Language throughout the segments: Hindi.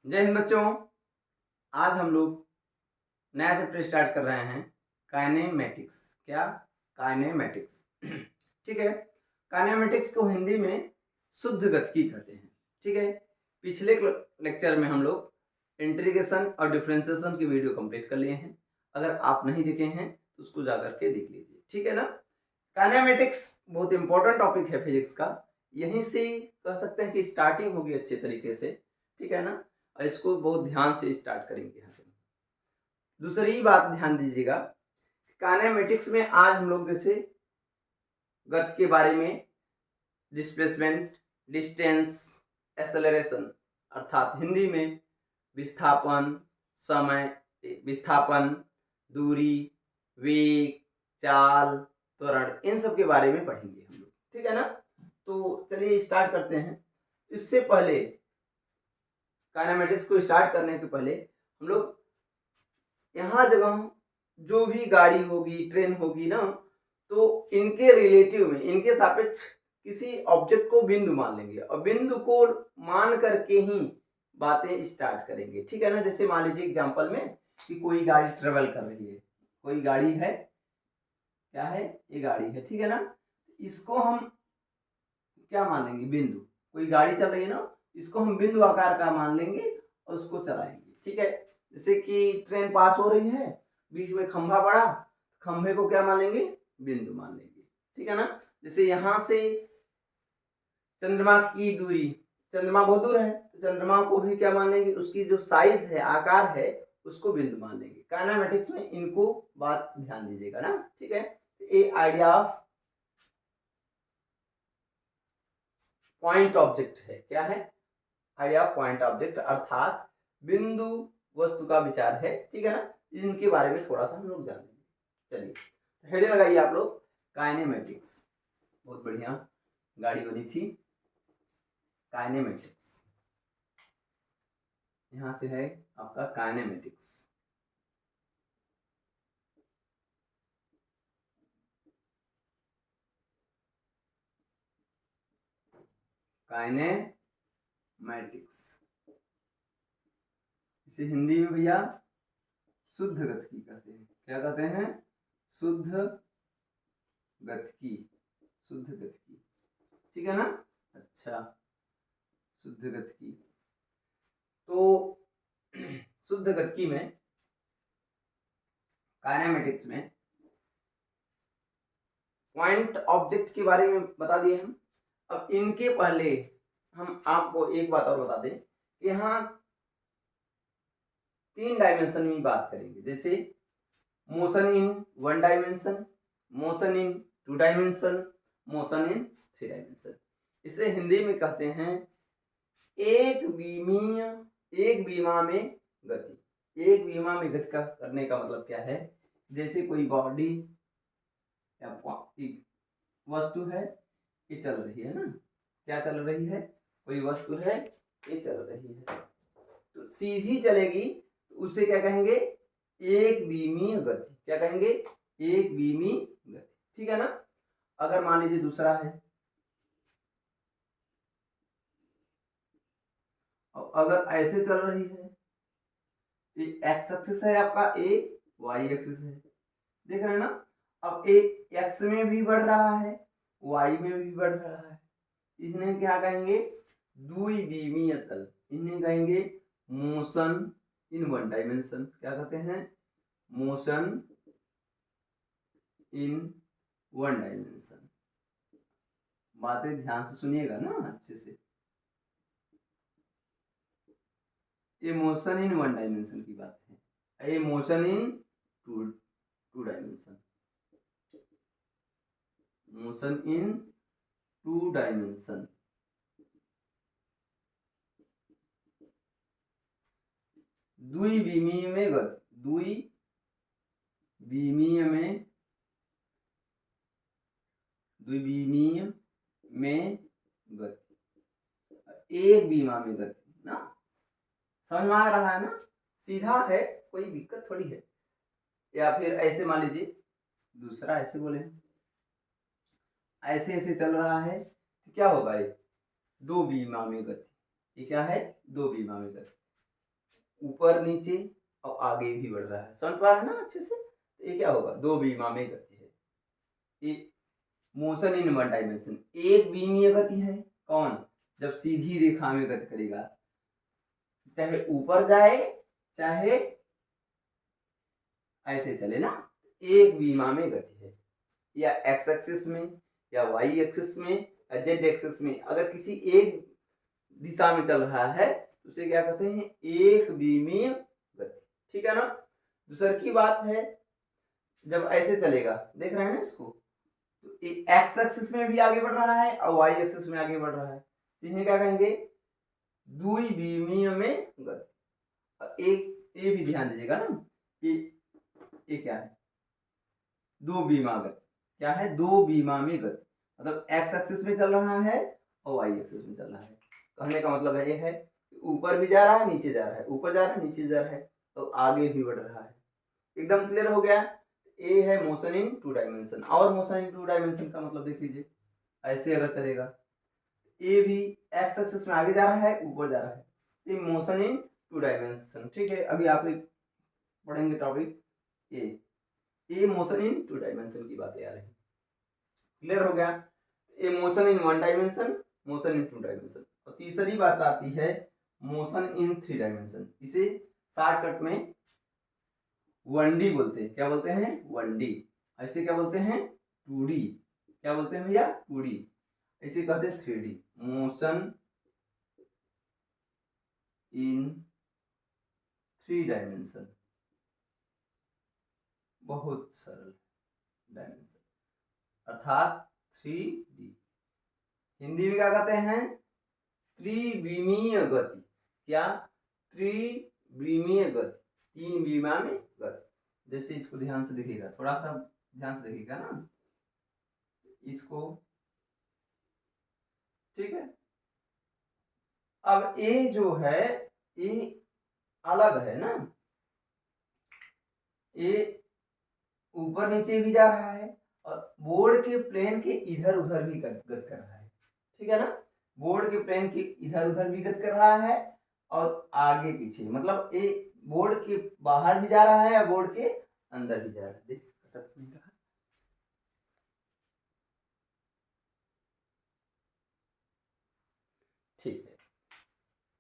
जय हिंद बच्चों। आज हम लोग नया चैप्टर स्टार्ट कर रहे हैं, काइनेमेटिक्स। क्या? काइनेमेटिक्स। ठीक है। काइनेमेटिक्स को हिंदी में शुद्ध गतिकी कहते हैं। ठीक है। पिछले लेक्चर में हम लोग इंटीग्रेशन और डिफरेंशिएशन की वीडियो कंप्लीट कर लिए हैं। अगर आप नहीं देखे हैं तो उसको जाकर के देख लीजिए। ठीक है ना। काइनेमेटिक्स बहुत इंपॉर्टेंट टॉपिक है फिजिक्स का। यहीं से कह सकते हैं कि स्टार्टिंग होगी अच्छे तरीके से। ठीक है ना। और इसको बहुत ध्यान से स्टार्ट करेंगे यहाँ से। दूसरी बात ध्यान दीजिएगा, काइनेमेटिक्स में आज हम लोग जैसे गति के बारे में, डिस्प्लेसमेंट, डिस्टेंस, एक्सेलरेशन अर्थात हिंदी में विस्थापन, समय, विस्थापन, दूरी, वेग, चाल, त्वरण, इन सब के बारे में पढ़ेंगे हम लोग। ठीक है ना। तो चलिए स्टार्ट करते हैं। इससे पहले काइनेमेटिक्स को स्टार्ट करने के पहले हम लोग यहाँ जगह जो भी गाड़ी होगी, ट्रेन होगी ना, तो इनके रिलेटिव में, इनके सापेक्ष किसी ऑब्जेक्ट को बिंदु मान लेंगे और बिंदु को मान करके ही बातें स्टार्ट करेंगे। ठीक है ना। जैसे मान लीजिए एग्जांपल में कि कोई गाड़ी ट्रेवल कर रही है, कोई गाड़ी है, क्या है, ये गाड़ी है। ठीक है ना। इसको हम क्या मान लेंगे? बिंदु। कोई गाड़ी चल रही है ना, इसको हम बिंदु आकार का मान लेंगे और उसको चलाएंगे। ठीक है। जैसे कि ट्रेन पास हो रही है, बीच में खंभा पड़ा, खंभे को क्या मान लेंगे? बिंदु मान लेंगे। ठीक है ना। जैसे यहां से चंद्रमा की दूरी, चंद्रमा बहुत दूर है तो चंद्रमा को भी क्या मान लेंगे? उसकी जो साइज है, आकार है, उसको बिंदु मान लेंगे। काइनेमेटिक्स में इनको बात ध्यान दीजिएगा ना। ठीक है। ये आइडिया ऑफ पॉइंट ऑब्जेक्ट है। क्या है? आइडिया ऑफ पॉइंट ऑब्जेक्ट अर्थात बिंदु वस्तु का विचार है। ठीक है ना। इनके बारे में थोड़ा सा हम लोग जानेंगे। चलिए हेडिंग लगाइए आप लोग, काइनेमेटिक्स। बहुत बढ़िया गाड़ी बनी थी, काइनेमेटिक्स। यहां से है आपका काइनेमेटिक्स। काइनेमेटिक्स इसे हिंदी में भैया शुद्ध गतिकी कहते हैं। क्या कहते हैं? शुद्ध गतिकी। शुद्ध गतिकी। ठीक है ना। अच्छा, शुद्ध गतिकी। तो शुद्ध गतिकी में, काइनेमेटिक्स में पॉइंट ऑब्जेक्ट के बारे में बता दिए हम। अब इनके पहले हम आपको एक बात और बता दें कि यहाँ 3 डायमेंशन में बात करेंगे। जैसे motion in 1 dimension, motion in 2 dimension, motion in 3 dimension. इसे हिंदी में कहते हैं एक विमा में गति। एक विमा में गति का करने का मतलब क्या है? जैसे कोई बॉडी या वस्तु है, ये चल रही है ना। क्या चल रही है? कोई वस्तु है, ये चल रही है, तो सीधी चलेगी तो उसे क्या कहेंगे? एक विमीय गति। क्या कहेंगे? एक विमीय गति। ठीक है ना। अगर मान लीजिए दूसरा है, और अगर ऐसे चल रही है, ये एक्स एक्सिस है आपका, ए वाई एक्सिस है, देख रहे हैं ना। अब ए एक्स में भी बढ़ रहा है, वाई में भी बढ़ रहा है, इन्हें क्या कहेंगे? द्विविमीय तल। इन्हें कहेंगे मोशन इन 1 डायमेंशन। क्या कहते हैं? Motion in 1 dimension. बातें ध्यान से सुनिएगा ना अच्छे से। ये मोशन इन 1 डायमेंशन की बात है। ये motion in 2 dimension. Motion in 2 dimension. द्विविमीय में गति, द्विविमीय में, द्विविमीय में गति, एक विमा में गति ना। समझ में आ रहा है ना? सीधा है, कोई दिक्कत थोड़ी है। या फिर ऐसे मान लीजिए, दूसरा ऐसे बोले, ऐसे ऐसे चल रहा है तो क्या होगा? ये 2 विमा में गति। ये क्या है? 2 विमा में गति। ऊपर नीचे और आगे भी बढ़ रहा है। समझ पा रहे हैं ना अच्छे से? तो ये क्या होगा, दो विमा में गति है। ये मोशन इन वन डायमेंशन, एक विमीय गति है। कौन? जब सीधी रेखा में गति करेगा, चाहे ऊपर जाए चाहे ऐसे चले ना, एक विमा में गति है। या एक्स एक्सिस में या वाई एक्सिस में या जेड एक्सिस में अगर किसी एक दिशा में चल रहा है तो उसे क्या कहते हैं, एक विमीय गति। ठीक है ना। दूसरी की बात है, जब ऐसे चलेगा, देख रहे हैं ना इसको, तो एक्स एक्सिस में भी आगे बढ़ रहा है और वाई एक्सिस में आगे बढ़ रहा है, तो इन्हें क्या कहेंगे, द्विविमीय में गति। एक ये भी ध्यान दीजिएगा ना कि ये क्या है, दो विमा गति। क्या है, दो विमा में गति, मतलब एक्स एक्सिस में चल रहा है और वाई एक्सिस में चल रहा है। कहने का मतलब है ये है, ऊपर भी जा रहा है नीचे जा रहा है, ऊपर जा रहा है नीचे जा रहा है, तो आगे भी बढ़ रहा है। एकदम क्लियर हो गया। ए है मोशन इन टू डायमेंशन। और मोशन इन टू डायमेंशन का मतलब देख लीजिए, ऐसे अगर चलेगा, ए भी एक्स एक्सिस में आगे जा रहा है, ऊपर जा रहा है, ये मोशन इन टू डायमेंशन। ठीक है, अभी आप एक पढ़ेंगे topic A motion in two dimension की बातें आ रही है। क्लियर हो गया। A motion in one dimension, motion in two dimension. और तीसरी बात आती है मोशन इन थ्री डायमेंशन। इसे शॉर्टकट में 1D बोलते हैं। क्या बोलते हैं, 1D। ऐसे क्या बोलते हैं, 2D। क्या बोलते हैं भैया, 2D। ऐसे कहते हैं 3D। Motion in three dimension, बहुत सरल डायमेंशन, अर्थात 3D। हिंदी में क्या कहते हैं, त्रिविमीय गति। क्या, त्रिविमीय गति, तीन विमा में गति। जैसे इसको ध्यान से देखिएगा, थोड़ा सा ध्यान से देखिएगा ना इसको। ठीक है, अब ये जो है ये अलग है ना, ये ऊपर नीचे भी जा रहा है और बोर्ड के प्लेन के इधर उधर भी गत कर रहा है। ठीक है ना, बोर्ड के प्लेन के इधर उधर भी गत कर रहा है और आगे पीछे, मतलब ये बोर्ड के बाहर भी जा रहा है और बोर्ड के अंदर भी जा रहा है। देख नहीं रहा। ठीक है,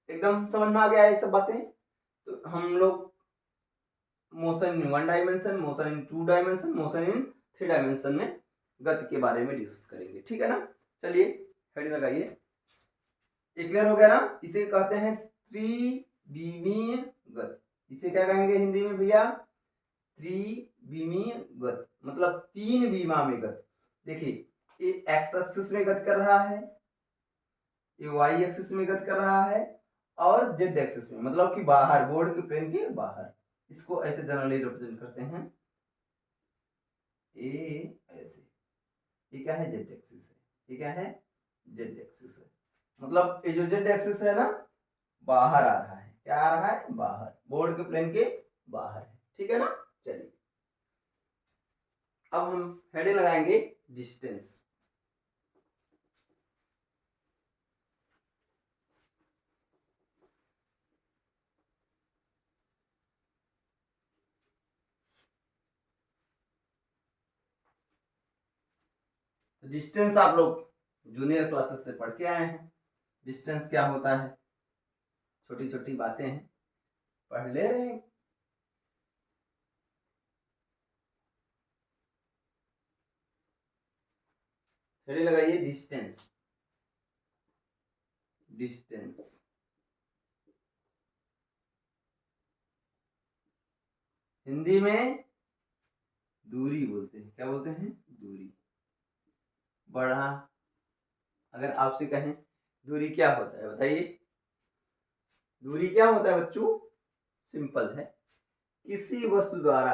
एकदम समझ में आ गया ये सब बातें। तो हम लोग motion in one dimension, motion in two dimension, motion in three dimension में गति के बारे में डिस्कस करेंगे। ठीक है ना, चलिए हेडिंग लगाइए। क्लियर हो गया ना। इसे कहते हैं त्रिविमीय गति। इसे क्या कहेंगे हिंदी में भैया, त्रिविमीय गति, मतलब तीन विमा में गति। देखिए, ये एक्स एक्सिस में गति कर रहा है, ये वाई एक्सिस में गति कर रहा है और जेड एक्सिस में, मतलब कि बाहर, बोर्ड के प्लेन के बाहर। इसको ऐसे जनरली रिप्रेजेंट करते हैं ए ऐसे। ये क्या है, जेड एक्सिस है। ये क्या है, जेड एक्सिस है। मतलब ये जो जेड एक्सिस है ना, बाहर आ रहा है। क्या आ रहा है, बाहर, बोर्ड के प्लेन के बाहर है। ठीक है ना। चलिए अब हम हेडिंग लगाएंगे डिस्टेंस। डिस्टेंस आप लोग जूनियर क्लासेस से पढ़ के आए हैं, डिस्टेंस क्या होता है, छोटी छोटी बातें हैं, पढ़ ले रहे हैं। हेडिंग लगाइए डिस्टेंस। डिस्टेंस हिंदी में दूरी बोलते हैं। क्या बोलते हैं, दूरी। बढ़ा, अगर आपसे कहें दूरी क्या होता है बताइए, दूरी क्या होता है बच्चों, सिंपल है, किसी वस्तु द्वारा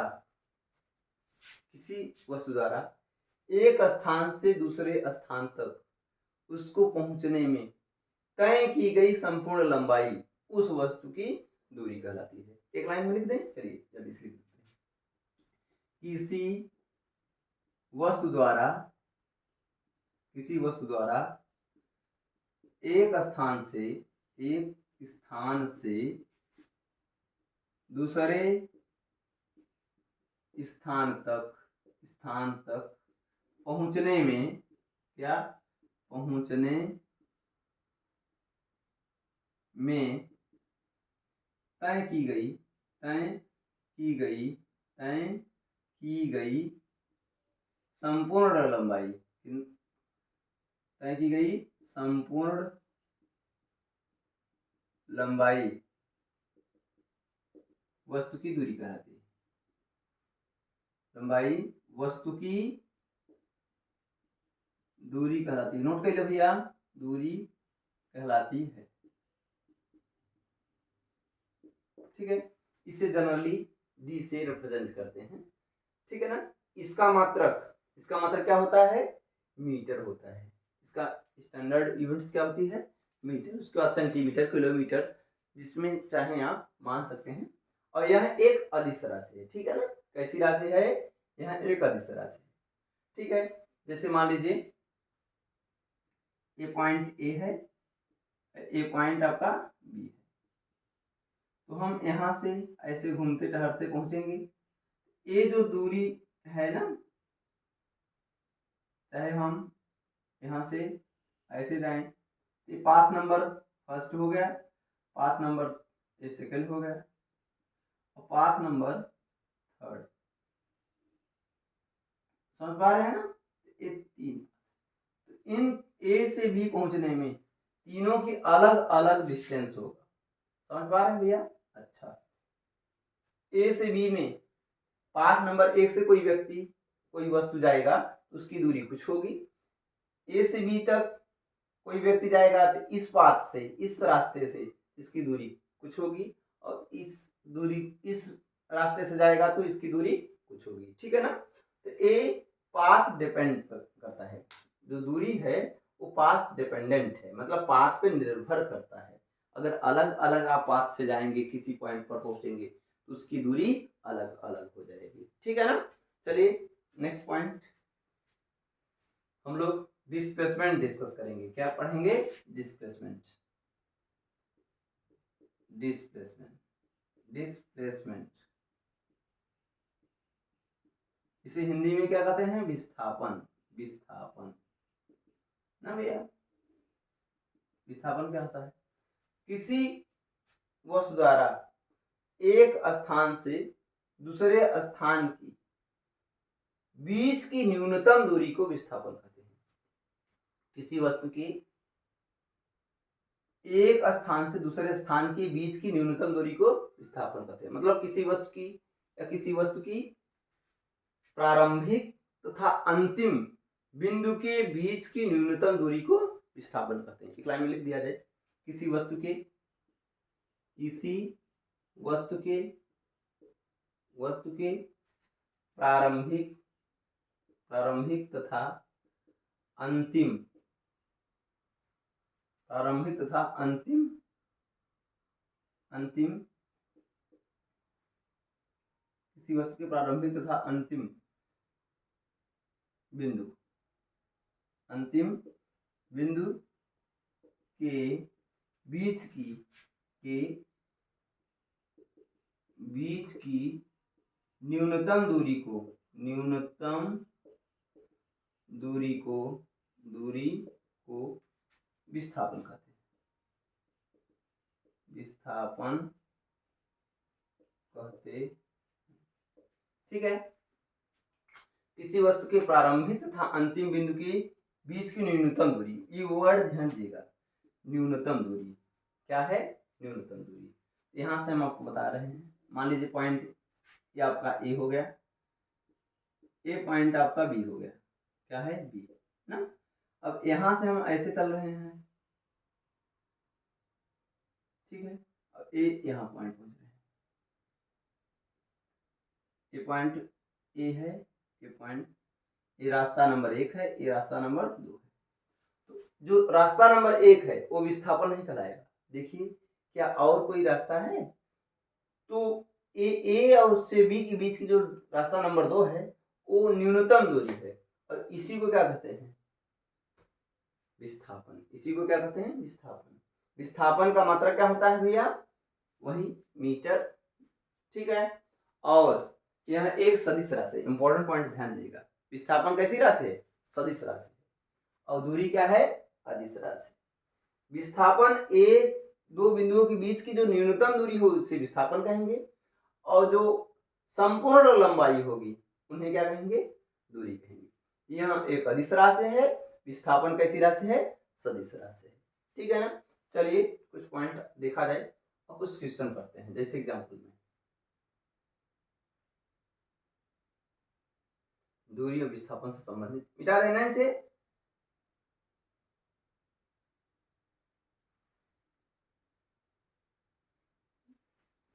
एक स्थान से दूसरे स्थान तक उसको पहुंचने में तय की गई संपूर्ण लंबाई उस वस्तु की दूरी कहलाती है। एक लाइन में लिख दें, चलिए जल्दी से लिख देते हैं। किसी वस्तु द्वारा एक स्थान से दूसरे स्थान तक पहुंचने में, क्या पहुंचने में तय की गई संपूर्ण लंबाई, तय की गई संपूर्ण लंबाई वस्तु की दूरी कहलाती है। लंबाई वस्तु की दूरी कहलाती है। नोट कर लो भैया, दूरी कहलाती है। ठीक है, इसे जनरली डी से रिप्रेजेंट करते हैं। ठीक है ना। इसका मात्रक क्या होता है? मीटर होता है। इसका स्टैंडर्ड यूनिट्स क्या होती है? मीटर। उसके बाद सेंटीमीटर, किलोमीटर, जिसमें चाहे आप मान सकते हैं। और यह एक अदिश राशि है। ठीक है ना। कैसी राशि है? यह एक अदिश राशि है। ठीक है। जैसे मान लीजिए ये पॉइंट ए है, ये पॉइंट आपका बी है, तो हम यहां से ऐसे घूमते टहरते पहुंचेंगे। ये जो दूरी है ना, चाहे हम यहां से ऐसे जाएं, ये पाथ नंबर फर्स्ट हो गया, पाथ नंबर ये सेकंड हो गया, और पाथ नंबर थर्ड। समझ पा रहे हैं ना? ये तीन, इन ए से बी पहुंचने में तीनों की अलग अलग डिस्टेंस होगा। समझ पा रहे हैं भैया? अच्छा, ए से बी में पाथ नंबर एक से कोई वस्तु जाएगा, उसकी दूरी कुछ होगी। ए से बी तक कोई व्यक्ति जाएगा तो इस पाथ से, इस रास्ते से इसकी दूरी कुछ होगी, और इस रास्ते से जाएगा तो इसकी दूरी कुछ होगी। ठीक है ना। तो ए पाथ डिपेंड करता है, जो दूरी है वो पाथ डिपेंडेंट है, मतलब पाथ पे निर्भर करता है। अगर अलग अलग आप पाथ से जाएंगे, किसी पॉइंट पर पहुंचेंगे, तो उसकी दूरी अलग अलग हो जाएगी। ठीक है ना। चलिए नेक्स्ट पॉइंट हम लोग डिस्प्लेसमेंट डिस्कस करेंगे। क्या पढ़ेंगे? डिस्प्लेसमेंट। इसे हिंदी में क्या कहते हैं? विस्थापन ना भैया। विस्थापन क्या होता है? किसी वस्तु द्वारा एक स्थान से दूसरे स्थान की बीच की न्यूनतम दूरी को विस्थापन कहते हैं। किसी वस्तु की एक स्थान से दूसरे स्थान के बीच की न्यूनतम दूरी को विस्थापन कहते हैं। मतलब किसी वस्तु की प्रारंभिक तथा अंतिम बिंदु के बीच की न्यूनतम दूरी को विस्थापन कहते हैं। एक लाइन में लिख दिया जाए, किसी वस्तु के प्रारंभिक तथा अंतिम किसी वस्तु के प्रारंभिक तथा अंतिम बिंदु के बीच की न्यूनतम दूरी को विस्थापन कहते हैं। ठीक है। किसी वस्तु के प्रारंभिक तथा अंतिम बिंदु के बीच की न्यूनतम दूरी, ये वर्ड ध्यान दीजिएगा। न्यूनतम दूरी क्या है? न्यूनतम दूरी। यहां से हम आपको बता रहे हैं, मान लीजिए पॉइंट ये आपका ए हो गया, ए पॉइंट आपका बी हो गया, क्या है? बी ना। अब यहां से हम ऐसे चल रहे हैं, ठीक है। अब ए यहां पॉइंट पहुंच रहे हैं, ये पॉइंट ए है, ये पॉइंट, ये रास्ता नंबर 1 है, ये रास्ता नंबर 2 है। तो जो रास्ता नंबर 1 है वो विस्थापन नहीं कहलाएगा। देखिए क्या और कोई रास्ता है? तो ए और उससे बी के बीच की जो रास्ता नंबर 2 है वो न्यूनतम दूरी है, और इसी को क्या कहते हैं? विस्थापन। इसी को क्या कहते हैं? विस्थापन। विस्थापन का मात्रक क्या होता है भैया? वही मीटर ठीक है। और यह एक सदिश राशि, इंपॉर्टेंट पॉइंट ध्यान दीजिएगा। विस्थापन कैसी राशि है? सदिश राशि। और दूरी क्या है? अदिश राशि। विस्थापन एक दो बिंदुओं के बीच की जो न्यूनतम दूरी हो उसे विस्थापन कहेंगे, और जो संपूर्ण लंबाई होगी उन्हें क्या कहेंगे? दूरी कहेंगे। यह एक अदिश राशि है। विस्थापन कैसी राशि है? सदिश राशि है। ठीक है ना। चलिए कुछ पॉइंट देखा जाए और कुछ क्वेश्चन करते हैं, जैसे एग्जाम्पल में दूरी और विस्थापन से संबंधित। मिटा देना है इसे।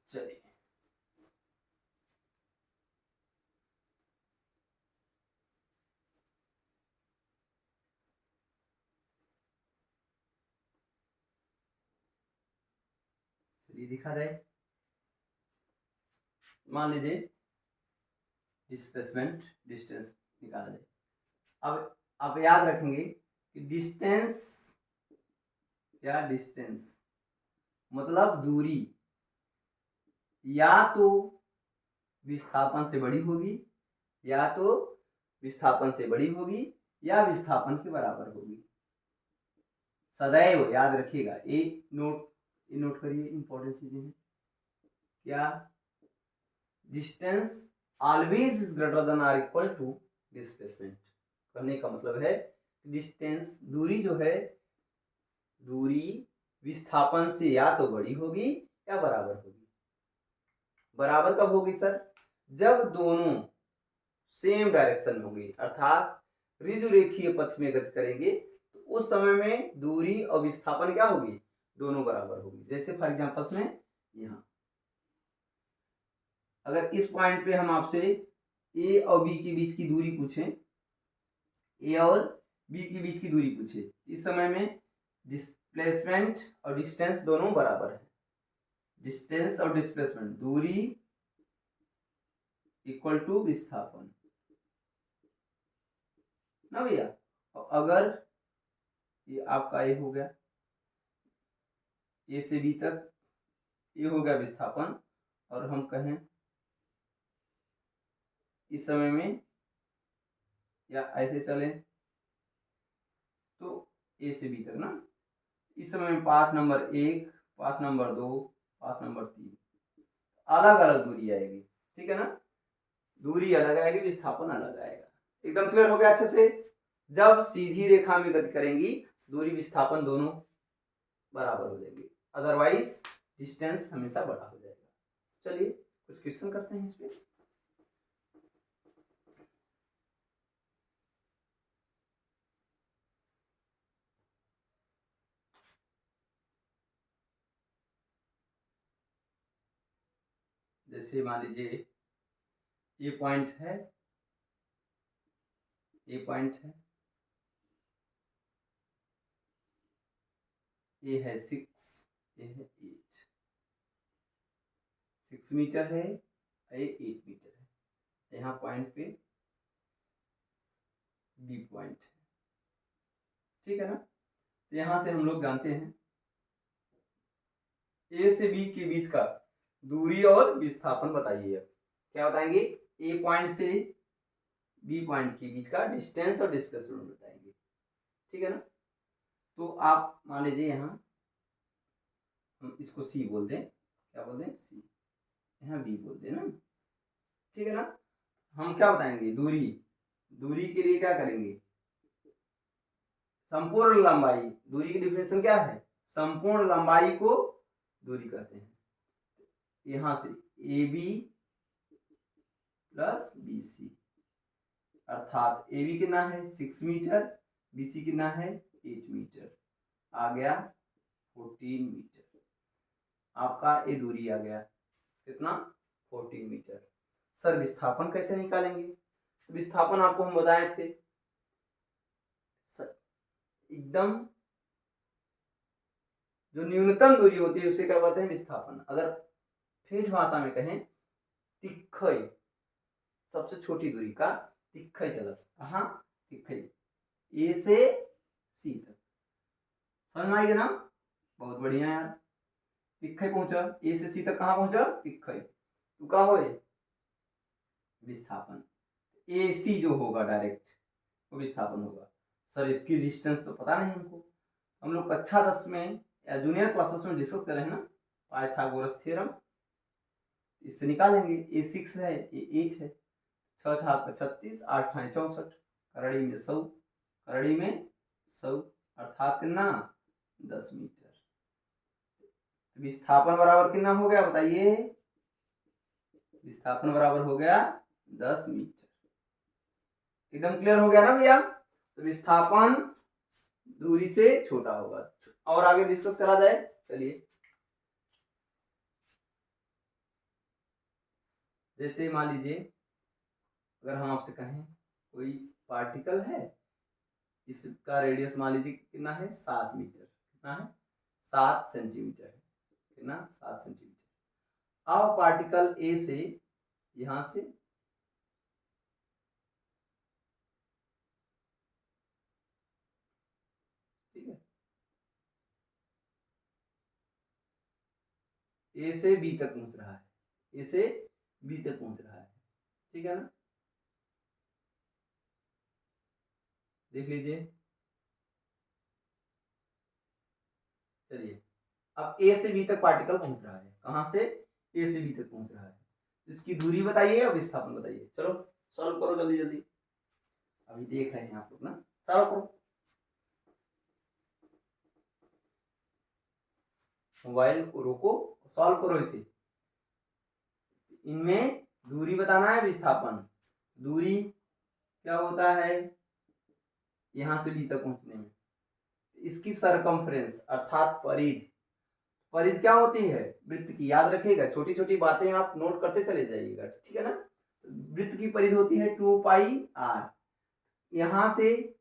चलिए चलिए दिखा जाए। मान लीजिए डिस्प्लेसमेंट डिस्टेंस निकाला जाए। अब आप याद रखेंगे कि डिस्टेंस, क्या डिस्टेंस मतलब दूरी या तो विस्थापन से बड़ी होगी, या तो विस्थापन से बड़ी होगी, या विस्थापन के बराबर होगी। सदैव याद रखिएगा। ये नोट करिए, इंपॉर्टेंट चीजें हैं। क्या? Distance always is greater than or equal to displacement. करने का मतलब है डिस्टेंस, दूरी जो है, दूरी विस्थापन से या तो बड़ी होगी या बराबर होगी। बराबर कब होगी सर? जब दोनों सेम डायरेक्शन होंगे, अर्थात ऋजुरेखीय पथ में गति करेंगे, तो उस समय में दूरी और विस्थापन क्या होगी? दोनों बराबर होगी। जैसे फॉर एग्जांपल में यहाँ अगर इस पॉइंट पे हम आपसे ए और बी के बीच की दूरी पूछें, ए और बी के बीच की दूरी पूछे, इस समय में डिस्प्लेसमेंट और डिस्टेंस दोनों बराबर है। डिस्टेंस और डिस्प्लेसमेंट, दूरी इक्वल टू विस्थापन ना भैया। अगर ये आपका ए हो गया, ए से बी तक ये हो गया विस्थापन, और हम कहें इस समय में या ऐसे चले तो ए से बी तक ना, इस समय में path number 1, path number 2, path number 3 अलग अलग दूरी आएगी। ठीक है ना। दूरी अलग आएगी, विस्थापन अलग आएगा। एकदम क्लियर हो गया अच्छे से। जब सीधी रेखा में गति करेंगी, दूरी विस्थापन दोनों बराबर हो जाएंगे, अदरवाइज डिस्टेंस हमेशा बड़ा हो जाएगा। चलिए कुछ क्वेश्चन करते हैं इस पे। जैसे मान लीजिए ये पॉइंट है, ये पॉइंट है, ये है 6, ये है 8, 6 मीटर है, ये 8 मीटर है। यहाँ पॉइंट पे बी पॉइंट है। ठीक है ना। तो यहाँ से हम लोग जानते हैं ए से बी के बीच का दूरी और विस्थापन बताइए। क्या बताएंगे? ए पॉइंट से बी पॉइंट के बीच का डिस्टेंस और डिस्प्लेसमेंट बताएंगे। ठीक है ना। तो आप मान लीजिए यहाँ हम इसको सी बोल दें, क्या बोल दें? सी। यहाँ बी बोल दें ना। ठीक है ना। हम क्या बताएंगे? दूरी, दूरी के लिए क्या करेंगे? संपूर्ण लंबाई, दूरी की डिफिनेशन क्या है? संपूर्ण लंबाई को दूरी कहते हैं। यहां से A B plus B C, अर्थात ए बी कितना है? 6 मीटर, बी सी कितना है? 8 मीटर, आ गया 14 मीटर। आपका ये दूरी आ गया कितना? 14 मीटर। सर विस्थापन कैसे निकालेंगे? विस्थापन आपको हम बताए थे सर, एकदम जो न्यूनतम दूरी होती है उसे क्या कहते हैं? विस्थापन। अगर ठेठ भाषा में कहें, तिखई, सबसे छोटी दूरी का तिखई चलत। कहाँ? तिखई, ए से सी तक। समझ में आएगा ना? बहुत बढ़िया यार। तिखई पहुंचा, ए से सी तक कहाँ पहुंचा? तिखई। टू का होए विस्थापन, AC जो होगा डायरेक्ट वो विस्थापन होगा। सर इसकी डिस्टेंस तो पता नहीं हमको, हम लोग कक्षा 10 में या जूनियर क्लासेस में डिस्कस करें ना पाइथागोरस थ्योरम, इससे निकालेंगे। A6 है, A8 है, 6 छाक 36, 8 ठाने 64, करड़ी में 100, करड़ी में 100 अर्थात कितना 10 मीटर। विस्थापन बराबर कितना हो गया बताइए, विस्थापन बराबर हो गया 10 मीटर। एकदम क्लियर हो गया ना भैया। तो विस्थापन दूरी से छोटा होगा। और आगे डिस्कस करा जाए, चलिए। जैसे मान लीजिए अगर हम आपसे कहें कोई पार्टिकल है, इसका रेडियस मान लीजिए कितना है 7 मीटर, कितना है 7 सेंटीमीटर है, कितना 7 सेंटीमीटर। अब पार्टिकल ए से यहां से ठीक है, ए से बी तक पहुंच रहा है, ए से बी तक पहुंच रहा है, ठीक है ना। देख लीजिए, चलिए अब ए से बी तक पार्टिकल पहुंच रहा है, कहां से ए से बी तक पहुंच रहा है, इसकी दूरी बताइए और विस्थापन बताइए। चलो सॉल्व करो जल्दी जल्दी, अभी देख रहे हैं आप लोग ना, सॉल्व करो। मोबाइल को रोको, सॉल्व करो इसे। इनमें दूरी बताना है, विस्थापन। दूरी क्या होता है यहां से बी तक पहुंचने में, इसकी सरकमफ्रेंस अर्थात परिधि। परिधि क्या होती है वृत्त की, याद रखिएगा, छोटी छोटी बातें आप नोट करते चले जाइएगा, ठीक है ना। वृत्त की परिधि होती है 2πr। यहां से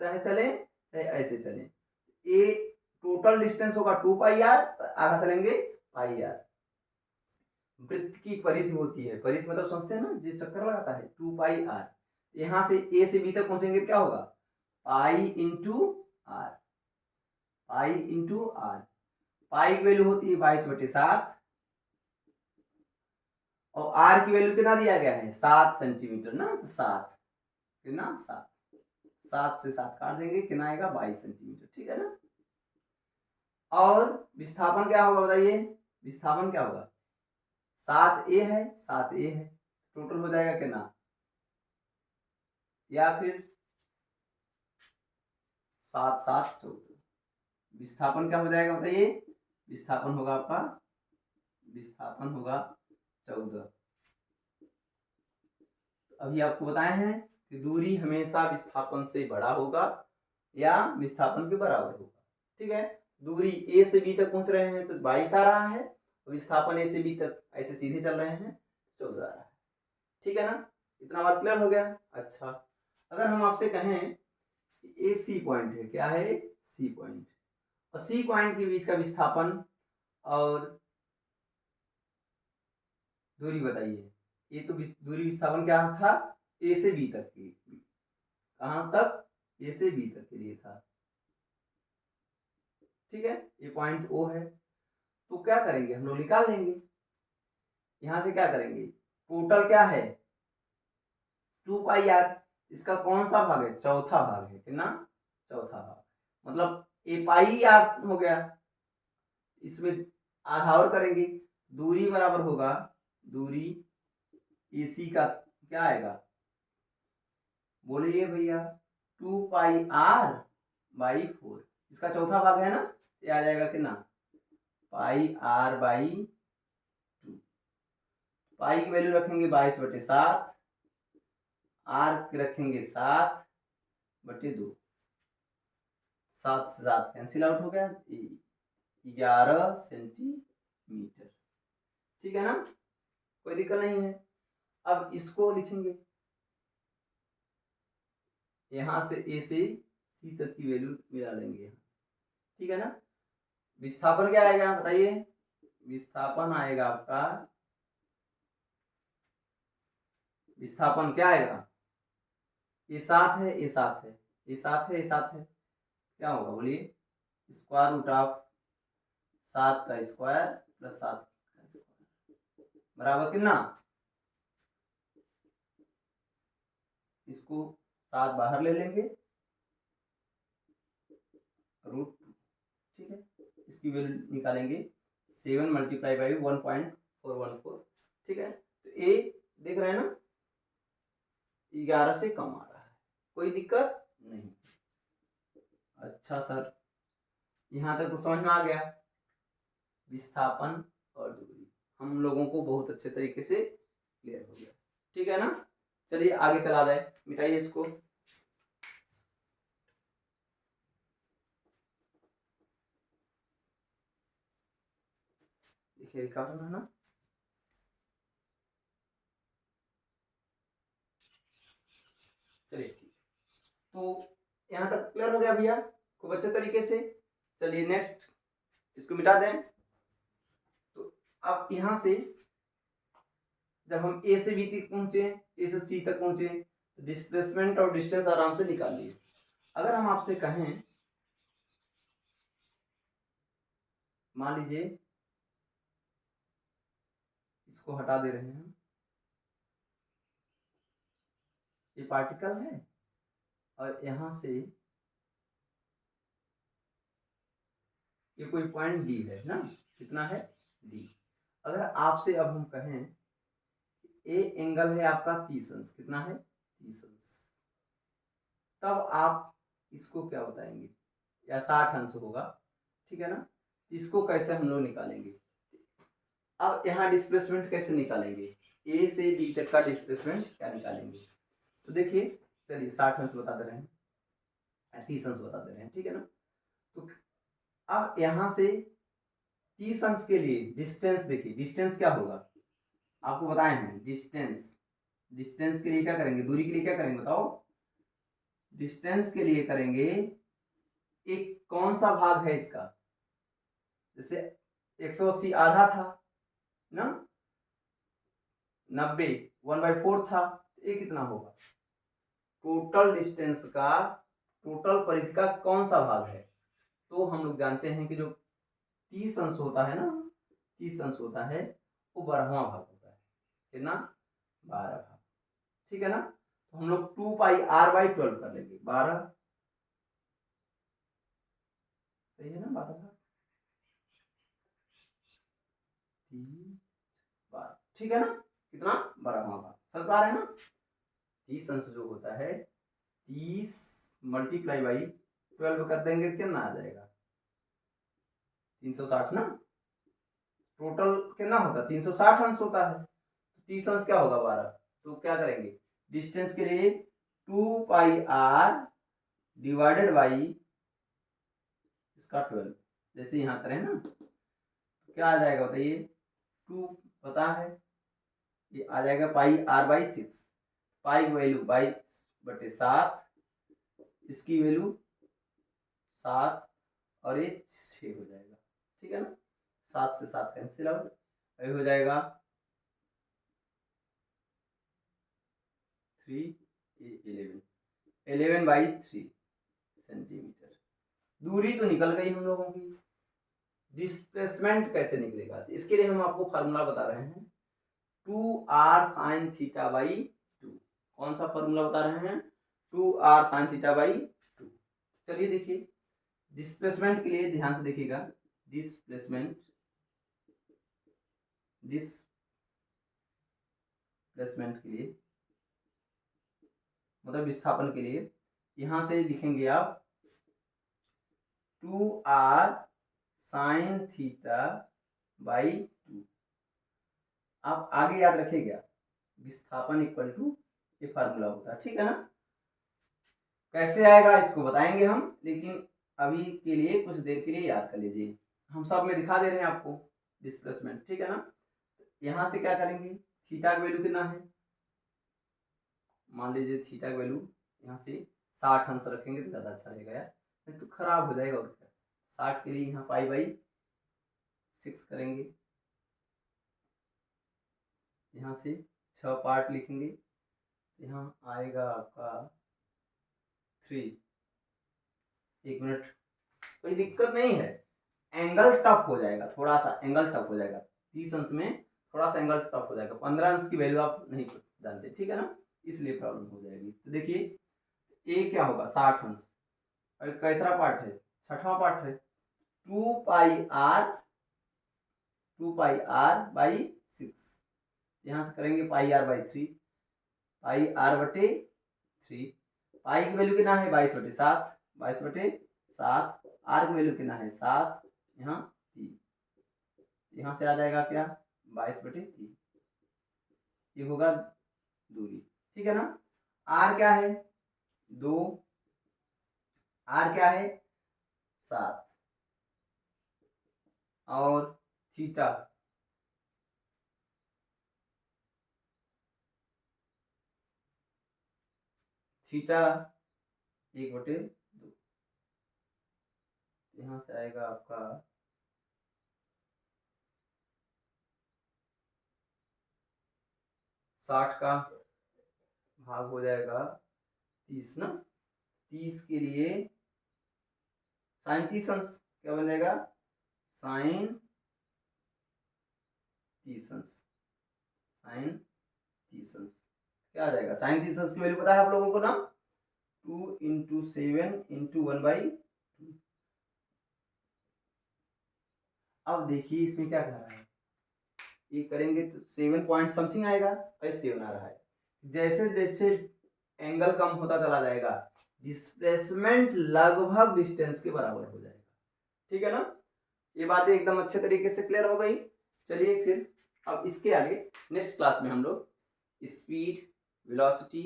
चाहे चले चाहे ऐसे चले, ये टोटल डिस्टेंस होगा 2πr, आधा चलेंगे πr। वृत्त की परिधि होती है, परिधि मतलब समझते हैं ना, जो चक्कर लगाता है 2πr। यहां से ए से बी तक पहुंचेंगे क्या होगा pi into R, pi into R. Pi की वैल्यू होती है 22/7 और आर की वैल्यू कितना दिया गया है 7 सेंटीमीटर ना, तो 7 कितना 7, 7 से 7 काट देंगे, कितना आएगा 22 सेंटीमीटर, ठीक है ना। और विस्थापन क्या होगा बताइए, विस्थापन क्या होगा 7a है, 7a है, टोटल हो जाएगा कितना, या फिर 7 7 14, विस्थापन क्या हो जाएगा बताइए, विस्थापन होगा आपका, विस्थापन होगा 14। अभी आपको बताए हैं कि दूरी हमेशा विस्थापन से बड़ा होगा या विस्थापन के बराबर होगा, ठीक है। दूरी ए से बी तक पहुंच रहे हैं तो 22 आ रहा है, विस्थापन ए से बी तक ऐसे सीधे चल रहे हैं 14 आ रहा है, ठीक है ना। इतना बात क्लियर हो गया। अच्छा, अगर हम आपसे कहें ए सी पॉइंट है, क्या है सी पॉइंट, और सी पॉइंट के बीच का विस्थापन और दूरी बताइए। ये तो दूरी विस्थापन क्या था ए से बी तक की, कहां तक ए से बी तक के लिए था, ठीक है। ये पॉइंट ओ है, तो क्या करेंगे हम लोग निकाल लेंगे, यहां से क्या करेंगे, टोटल क्या है 2πr, इसका कौन सा भाग है चौथा भाग है, कितना चौथा भाग, मतलब ए पाई आर हो गया, इसमें आधा और करेंगे, दूरी बराबर होगा, दूरी एसी का क्या आएगा बोलिए भैया 2πr/4, इसका चौथा भाग है ना, ये आ जाएगा कितना πr/2, पाई की वैल्यू रखेंगे 22/7, आर रखेंगे 7/2, 7 से 7 कैंसिल आउट हो गया, 11 सेंटीमीटर, ठीक है ना, कोई दिक्कत नहीं है। अब इसको लिखेंगे, यहां से ए से सी तक की वैल्यू मिला लेंगे, ठीक है ना। विस्थापन क्या आएगा बताइए, विस्थापन आएगा आपका, विस्थापन क्या आएगा, ये 7 है, ये 7 है, ये 7 है, ये 7 है, क्या होगा बोलिए स्क्वायर रूट ऑफ 7 का स्क्वायर प्लस 7 का स्क्वायर बराबर कितना, इसको 7 बाहर ले लेंगे, रूट, ठीक है, इसकी वैल्यू निकालेंगे 7 मल्टीप्लाई बाई 1.414, ठीक है। तो ए देख रहे हैं ना 11 से कम आ रहा है, कोई दिक्कत नहीं। अच्छा सर, यहाँ तक तो समझ में आ गया, विस्थापन और दूरी हम लोगों को बहुत अच्छे तरीके से क्लियर हो गया, ठीक है ना। चलिए आगे चला जाए, मिटाइए इसको। देखिए क्या करना है ना, चलिए तो यहाँ तक क्लियर हो गया भैया खूब अच्छे तरीके से। चलिए नेक्स्ट इसको मिटा दें। तो अब यहाँ से जब हम ए से बी तक पहुंचे, ए से सी तक पहुंचे, तो डिस्प्लेसमेंट और डिस्टेंस आराम से निकाल लिए। अगर हम आपसे कहें, मान लीजिए इसको हटा दे रहे हैं, ये पार्टिकल है और यहां से ये कोई पॉइंट डी है ना, कितना है डी। अगर आपसे अब हम कहें ए एंगल है आपका 30 अंश, कितना है 30 अंश, तब आप इसको क्या बताएंगे, या 60 अंश होगा, ठीक है ना। इसको कैसे हम लोग निकालेंगे, अब यहाँ डिस्प्लेसमेंट कैसे निकालेंगे, ए से डी तक का डिस्प्लेसमेंट क्या निकालेंगे। तो देखिए चलिए 60 अंश बता दे रहे हैं, 30 अंश बता दे रहे हैं, ठीक है ना। तो अब यहाँ से 30 अंश के लिए डिस्टेंस, देखिए डिस्टेंस क्या होगा, आपको बताए हैं डिस्टेंस, डिस्टेंस के लिए क्या करेंगे, दूरी के लिए क्या करेंगे बताओ, डिस्टेंस के लिए करेंगे एक कौन सा भाग है इसका, जैसे 180 आधा था ना, 90 1/4 था, ये कितना होगा, टोटल डिस्टेंस का, टोटल परिधि का कौन सा भाग है। तो हम लोग जानते हैं कि जो 30 अंश होता है ना, 30 अंश होता है वो 12वां भाग होता है, कितना 12 भाग, ठीक है ना। तो हम लोग 2πr/12 कर लेंगे, 12 सही है ना, 12 भाग 12, ठीक है ना, कितना 12वां भाग, समझ पा रहे हैं ना। 30 अंश जो होता है 30 मल्टीप्लाई बाई 12 कर देंगे, कितना आ जाएगा 360 ना, टोटल कितना होता है 360 अंश होता है, 30 अंश क्या होगा 12, तो क्या करेंगे डिस्टेंस के लिए 2πr डिवाइडेड बाई इसका 12, जैसे यहाँ करें ना तो क्या आ जाएगा बताइए, 2 पता है, ये आ जाएगा πr/6, पाई की वैल्यू 22/7, इसकी वैल्यू 7 और ये 6 हो जाएगा, ठीक है ना। 7 से 7 कैंसिल आउट, ये हो जाएगा 3 11/3 सेंटीमीटर। दूरी तो निकल गई हम लोगों की, डिस्प्लेसमेंट कैसे निकलेगा, तो इसके लिए हम आपको फार्मूला बता रहे हैं 2r/sin θ/2, कौन सा फार्मूला बता रहे हैं 2r/sin θ/2। चलिए देखिए डिस्प्लेसमेंट के लिए ध्यान से देखिएगा, डिस्प्लेसमेंट के लिए मतलब विस्थापन के लिए यहां से लिखेंगे आप 2r/sin θ/2। आप आगे याद रखिएगा विस्थापन इक्वल टू ये फार्मूला होता है, ठीक है ना। कैसे आएगा इसको बताएंगे हम, लेकिन अभी के लिए कुछ देर के लिए याद कर लीजिए, हम सब में दिखा दे रहे हैं आपको डिस्प्लेसमेंट, ठीक है ना। यहां से क्या करेंगे, थीटा की वैल्यू कितना है, मान लीजिए थीटा की वैल्यू यहाँ से 60 अंश रखेंगे तो ज़्यादा अच्छा रहेगा यार, नहीं तो खराब हो जाएगा, और क्या 60 के लिए यहाँ π/6 करेंगे, यहाँ से 6 पार्ट लिखेंगे, यहाँ आएगा आपका 3, 1 मिनट, कोई दिक्कत नहीं है, एंगल टफ हो जाएगा, थोड़ा सा एंगल टफ हो जाएगा, 30 अंश में थोड़ा सा एंगल टफ हो जाएगा। 15 अंश की वैल्यू आप नहीं जानते, ठीक है ना, इसलिए प्रॉब्लम हो जाएगी। तो देखिए ए क्या होगा 60 अंश, और कैसरा पार्ट है, छठवां पार्ट है, 2 पाई आर/6। यहाँ से करेंगे पाई आर बाई 3, पाई आर बटे 3। पाई की वैल्यू कितना है 22/7, 22/7। आर की वैल्यू कितना है 7, यहाँ 3, यहाँ से आ जाएगा क्या 22/3, ये होगा दूरी, ठीक है ना। आर क्या है 2, आर क्या है 7, और थीटा थीटा 1/2, यहाँ से आएगा आपका 60 का भाग हो जाएगा 30 ना, 30 के लिए साइन 30 अंश क्या बन जाएगा, साइन 30 अंश, साइन 30 अंश क्या आ जाएगा, साइन 30 अंश की वैल्यू पता है आप लोगों को ना, 2 × 7 × 1/2। अब देखिए इसमें क्या कह रहा है, ये करेंगे तो 7 पॉइंट समथिंग आएगा, 7 आ रहा है। जैसे जैसे एंगल कम होता चला जाएगा, डिस्प्लेसमेंट लगभग डिस्टेंस के बराबर हो जाएगा, ठीक है ना। ये बातें एकदम अच्छे तरीके से क्लियर हो गई। चलिए फिर अब इसके आगे नेक्स्ट क्लास में हम लोग स्पीड, वेलोसिटी,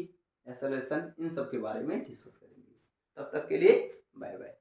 एक्सेलरेशन इन सब के बारे में डिस्कस करेंगे। तब तक के लिए बाय बाय।